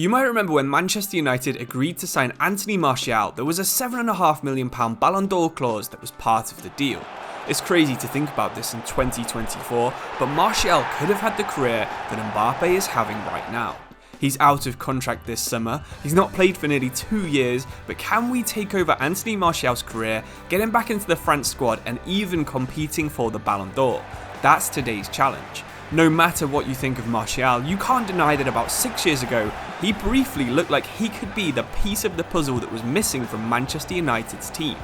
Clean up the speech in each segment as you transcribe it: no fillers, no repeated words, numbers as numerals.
You might remember when Manchester United agreed to sign Anthony Martial, there was a £7.5 million Ballon d'Or clause that was part of the deal. It's crazy to think about this in 2024, but Martial could have had the career that Mbappe is having right now. He's out of contract this summer, he's not played for nearly 2 years, but can we take over Anthony Martial's career, get him back into the France squad and even competing for the Ballon d'Or? That's today's challenge. No matter what you think of Martial, you can't deny that about 6 years ago, he briefly looked like he could be the piece of the puzzle that was missing from Manchester United's team.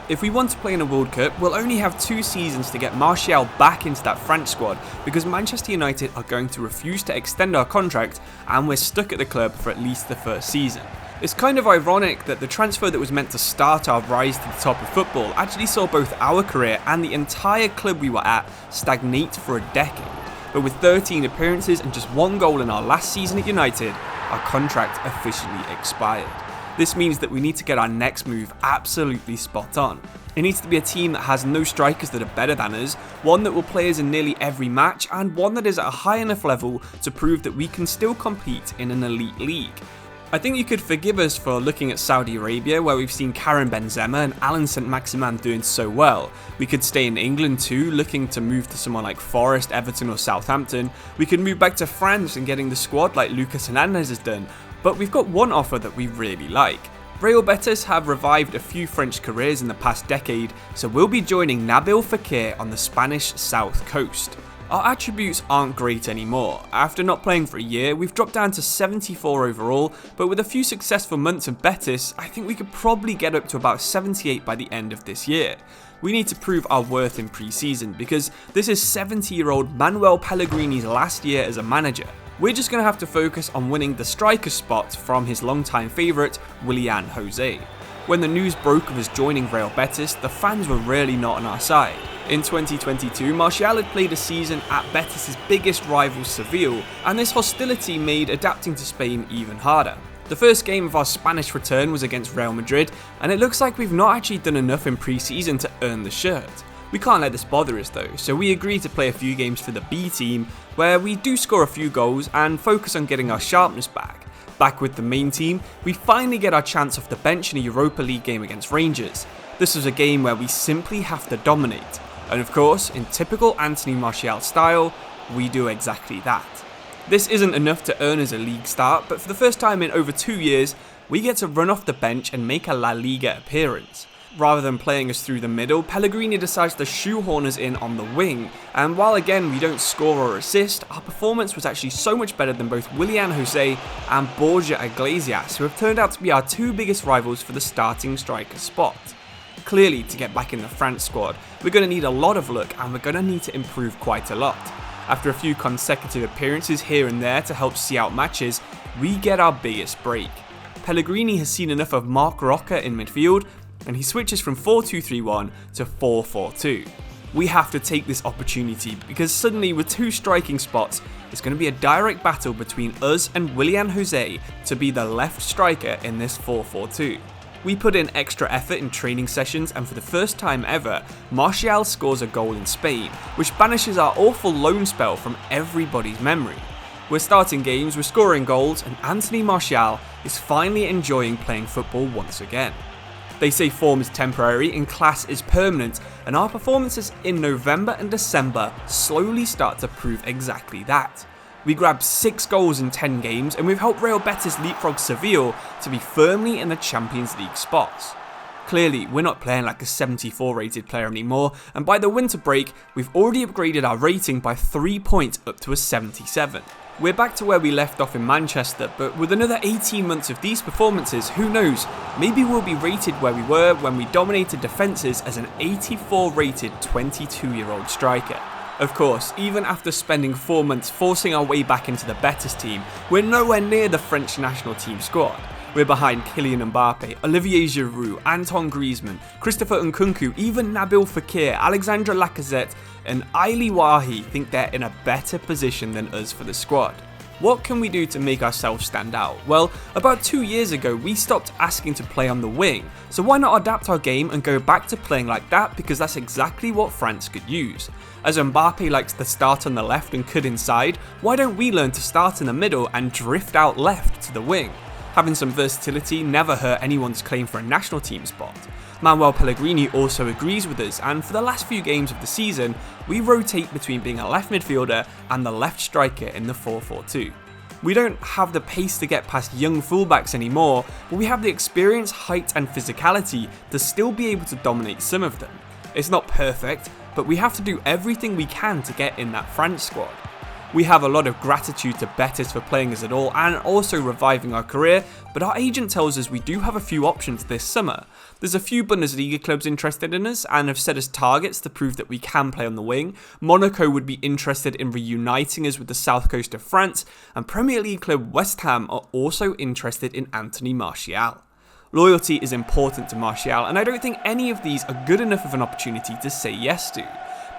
If we want to play in a World Cup, we'll only have 2 seasons to get Martial back into that France squad because Manchester United are going to refuse to extend our contract and we're stuck at the club for at least the first season. It's kind of ironic that the transfer that was meant to start our rise to the top of football actually saw both our career and the entire club we were at stagnate for a decade. But with 13 appearances and just 1 goal in our last season at United, our contract officially expired. This means that we need to get our next move absolutely spot on. It needs to be a team that has no strikers that are better than us, one that will play us in nearly every match, and one that is at a high enough level to prove that we can still compete in an elite league. I think you could forgive us for looking at Saudi Arabia, where we've seen Karim Benzema and Alan Saint-Maximin doing so well. We could stay in England too, looking to move to someone like Forest, Everton or Southampton. We could move back to France and getting the squad like Lucas Hernandez has done. But we've got one offer that we really like. Real Betis have revived a few French careers in the past decade, so we'll be joining Nabil Fekir on the Spanish south coast. Our attributes aren't great anymore. After not playing for a year, we've dropped down to 74 overall, but with a few successful months of Betis, I think we could probably get up to about 78 by the end of this year. We need to prove our worth in pre-season because this is 70-year-old Manuel Pellegrini's last year as a manager. We're just going to have to focus on winning the striker spot from his longtime favourite, Willian José. When the news broke of us joining Real Betis, the fans were really not on our side. In 2022, Martial had played a season at Betis' biggest rival Seville, and this hostility made adapting to Spain even harder. The first game of our Spanish return was against Real Madrid, and it looks like we've not actually done enough in pre-season to earn the shirt. We can't let this bother us though, so we agreed to play a few games for the B team, where we do score a few goals and focus on getting our sharpness back. Back with the main team, we finally get our chance off the bench in a Europa League game against Rangers. This was a game where we simply have to dominate. And of course, in typical Anthony Martial style, we do exactly that. This isn't enough to earn us a league start, but for the first time in over 2 years, we get to run off the bench and make a La Liga appearance. Rather than playing us through the middle, Pellegrini decides to shoehorn us in on the wing, and while again we don't score or assist, our performance was actually so much better than both Willian José and Borja Iglesias, who have turned out to be our 2 biggest rivals for the starting striker spot. Clearly, to get back in the France squad, we're going to need a lot of luck and we're going to need to improve quite a lot. After a few consecutive appearances here and there to help see out matches, we get our biggest break. Pellegrini has seen enough of Marc Roca in midfield, and he switches from 4-2-3-1 to 4-4-2. We have to take this opportunity because suddenly with 2 striking spots, it's going to be a direct battle between us and Willian José to be the left striker in this 4-4-2. We put in extra effort in training sessions, and for the first time ever, Martial scores a goal in Spain, which banishes our awful loan spell from everybody's memory. We're starting games, we're scoring goals, and Anthony Martial is finally enjoying playing football once again. They say form is temporary and class is permanent, and our performances in November and December slowly start to prove exactly that. We grabbed 6 goals in 10 games, and we've helped Real Betis leapfrog Seville to be firmly in the Champions League spots. Clearly, we're not playing like a 74 rated player anymore, and by the winter break, we've already upgraded our rating by 3 points up to a 77. We're back to where we left off in Manchester, but with another 18 months of these performances, who knows, maybe we'll be rated where we were when we dominated defences as an 84 rated 22-year-old striker. Of course, even after spending 4 months forcing our way back into the Betis team, we're nowhere near the French national team squad. We're behind Kylian Mbappe, Olivier Giroud, Antoine Griezmann, Christopher Nkunku, even Nabil Fekir, Alexandre Lacazette and Aili Wahi think they're in a better position than us for the squad. What can we do to make ourselves stand out? Well, about 2 years ago we stopped asking to play on the wing, so why not adapt our game and go back to playing like that, because that's exactly what France could use. As Mbappe likes to start on the left and cut inside, why don't we learn to start in the middle and drift out left to the wing? Having some versatility never hurt anyone's claim for a national team spot. Manuel Pellegrini also agrees with us, and for the last few games of the season, we rotate between being a left midfielder and the left striker in the 4-4-2. We don't have the pace to get past young fullbacks anymore, but we have the experience, height and physicality to still be able to dominate some of them. It's not perfect, but we have to do everything we can to get in that France squad. We have a lot of gratitude to Betis for playing us at all and also reviving our career, but our agent tells us we do have a few options this summer. There's a few Bundesliga clubs interested in us and have set us targets to prove that we can play on the wing. Monaco would be interested in reuniting us with the south coast of France, and Premier League club West Ham are also interested in Anthony Martial. Loyalty is important to Martial, and I don't think any of these are good enough of an opportunity to say yes to.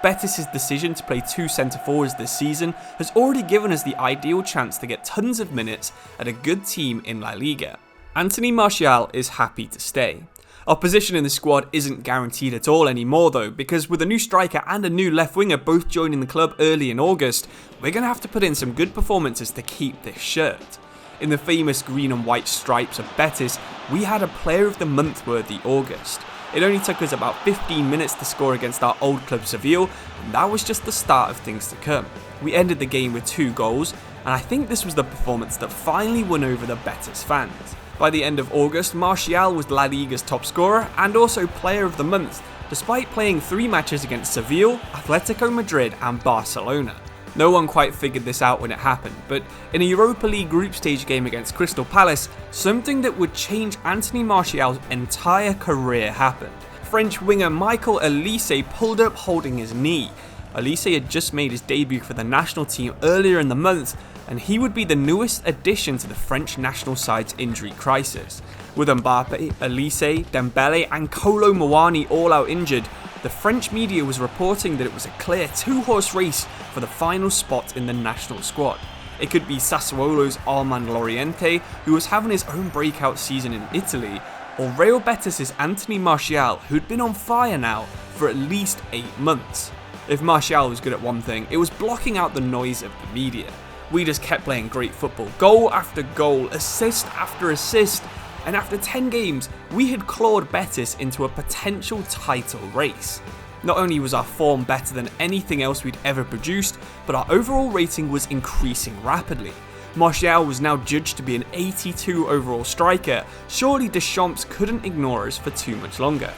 Betis' decision to play 2 centre forwards this season has already given us the ideal chance to get tons of minutes at a good team in La Liga. Anthony Martial is happy to stay. Our position in the squad isn't guaranteed at all anymore though, because with a new striker and a new left winger both joining the club early in August, we're going to have to put in some good performances to keep this shirt. In the famous green and white stripes of Betis, we had a Player of the Month worthy August. It only took us about 15 minutes to score against our old club Seville, and that was just the start of things to come. We ended the game with 2 goals, and I think this was the performance that finally won over the Betis fans. By the end of August, Martial was La Liga's top scorer and also Player of the Month, despite playing 3 matches against Seville, Atletico Madrid and Barcelona. No one quite figured this out when it happened, but in a Europa League group stage game against Crystal Palace, something that would change Anthony Martial's entire career happened. French winger Michael Olise pulled up holding his knee. Olise had just made his debut for the national team earlier in the month, and he would be the newest addition to the French national side's injury crisis. With Mbappe, Olise, Dembele and Kolo Muani all out injured, the French media was reporting that it was a clear 2-horse race for the final spot in the national squad. It could be Sassuolo's Armand Loriente, who was having his own breakout season in Italy, or Real Betis' Anthony Martial, who'd been on fire now for at least 8 months. If Martial was good at one thing, it was blocking out the noise of the media. We just kept playing great football, goal after goal, assist after assist, and after 10 games, we had clawed Betis into a potential title race. Not only was our form better than anything else we'd ever produced, but our overall rating was increasing rapidly. Martial was now judged to be an 82 overall striker. Surely Deschamps couldn't ignore us for too much longer.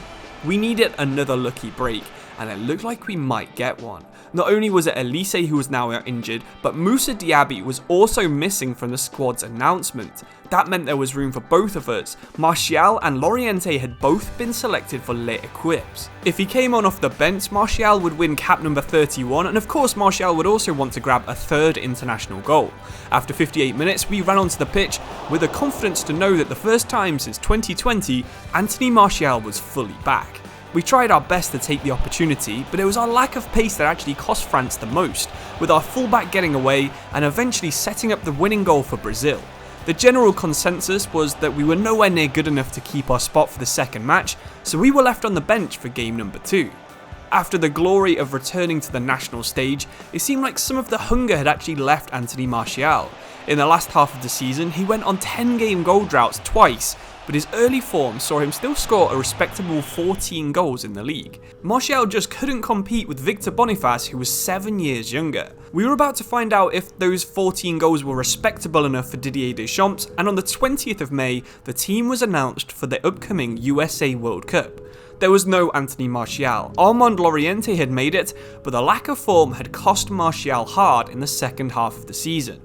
We needed another lucky break, and it looked like we might get one. Not only was it Olise who was now injured, but Moussa Diaby was also missing from the squad's announcement. That meant there was room for both of us. Martial and Loriente had both been selected for late equips. If he came on off the bench, Martial would win cap number 31, and of course Martial would also want to grab a 3rd international goal. After 58 minutes, we ran onto the pitch with the confidence to know that the first time since 2020, Anthony Martial was fully back. We tried our best to take the opportunity, but it was our lack of pace that actually cost France the most, with our fullback getting away and eventually setting up the winning goal for Brazil. The general consensus was that we were nowhere near good enough to keep our spot for the second match, so we were left on the bench for game number 2. After the glory of returning to the national stage, it seemed like some of the hunger had actually left Anthony Martial. In the last half of the season, he went on 10-game goal droughts twice, but his early form saw him still score a respectable 14 goals in the league. Martial just couldn't compete with Victor Boniface, who was 7 years younger. We were about to find out if those 14 goals were respectable enough for Didier Deschamps, and on the 20th of May, the team was announced for the upcoming USA World Cup. There was no Anthony Martial. Armand Loriente had made it, but the lack of form had cost Martial hard in the second half of the season.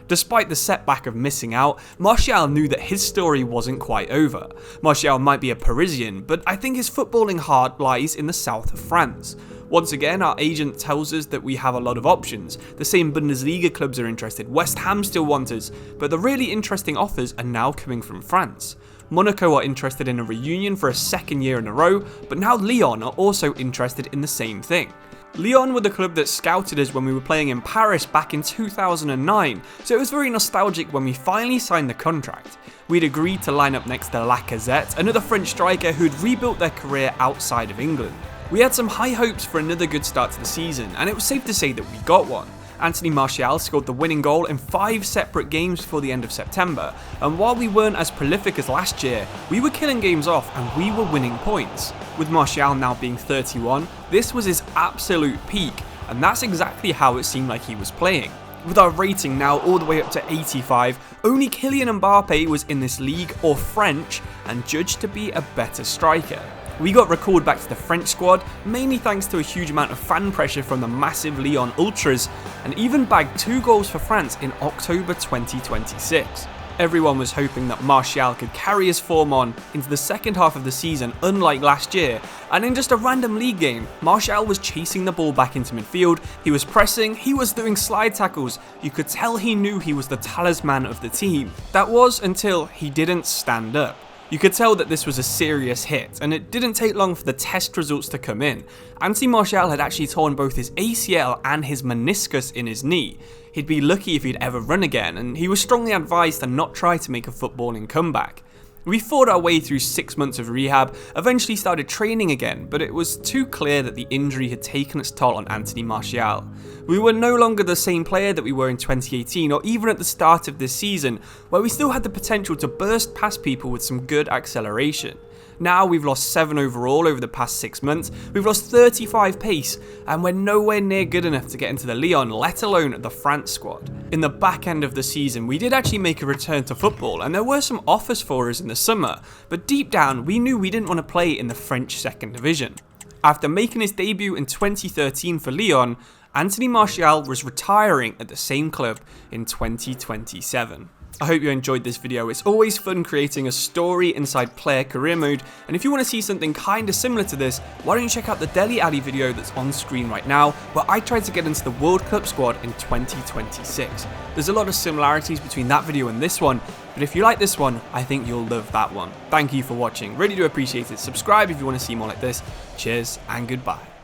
Despite the setback of missing out, Martial knew that his story wasn't quite over. Martial might be a Parisian, but I think his footballing heart lies in the south of France. Once again, our agent tells us that we have a lot of options. The same Bundesliga clubs are interested, West Ham still want us, but the really interesting offers are now coming from France. Monaco are interested in a reunion for a 2nd year in a row, but now Lyon are also interested in the same thing. Lyon were the club that scouted us when we were playing in Paris back in 2009, so it was very nostalgic when we finally signed the contract. We'd agreed to line up next to Lacazette, another French striker who'd rebuilt their career outside of England. We had some high hopes for another good start to the season, and it was safe to say that we got one. Anthony Martial scored the winning goal in 5 separate games before the end of September, and while we weren't as prolific as last year, we were killing games off and we were winning points. With Martial now being 31, this was his absolute peak, and that's exactly how it seemed like he was playing. With our rating now all the way up to 85, only Kylian Mbappe was in this league or French and judged to be a better striker. We got recalled back to the French squad, mainly thanks to a huge amount of fan pressure from the massive Lyon Ultras, and even bagged 2 goals for France in October 2026. Everyone was hoping that Martial could carry his form on into the second half of the season, unlike last year, and in just a random league game, Martial was chasing the ball back into midfield, he was pressing, he was doing slide tackles, you could tell he knew he was the talisman of the team. That was until he didn't stand up. You could tell that this was a serious hit, and it didn't take long for the test results to come in. Anthony Martial had actually torn both his ACL and his meniscus in his knee. He'd be lucky if he'd ever run again, and he was strongly advised to not try to make a footballing comeback. We fought our way through 6 months of rehab, eventually started training again, but it was too clear that the injury had taken its toll on Anthony Martial. We were no longer the same player that we were in 2018 or even at the start of this season, where we still had the potential to burst past people with some good acceleration. Now we've lost 7 overall over the past 6 months, we've lost 35 pace, and we're nowhere near good enough to get into the Lyon, let alone the France squad. In the back end of the season, we did actually make a return to football, and there were some offers for us in the summer, but deep down we knew we didn't want to play in the French second division. After making his debut in 2013 for Lyon, Anthony Martial was retiring at the same club in 2027. I hope you enjoyed this video. It's always fun creating a story inside player career mode, and if you want to see something kinda similar to this, why don't you check out the Dele Alli video that's on screen right now, where I tried to get into the World Cup squad in 2026. There's a lot of similarities between that video and this one, but if you like this one, I think you'll love that one. Thank you for watching, really do appreciate it. Subscribe if you want to see more like this. Cheers and goodbye.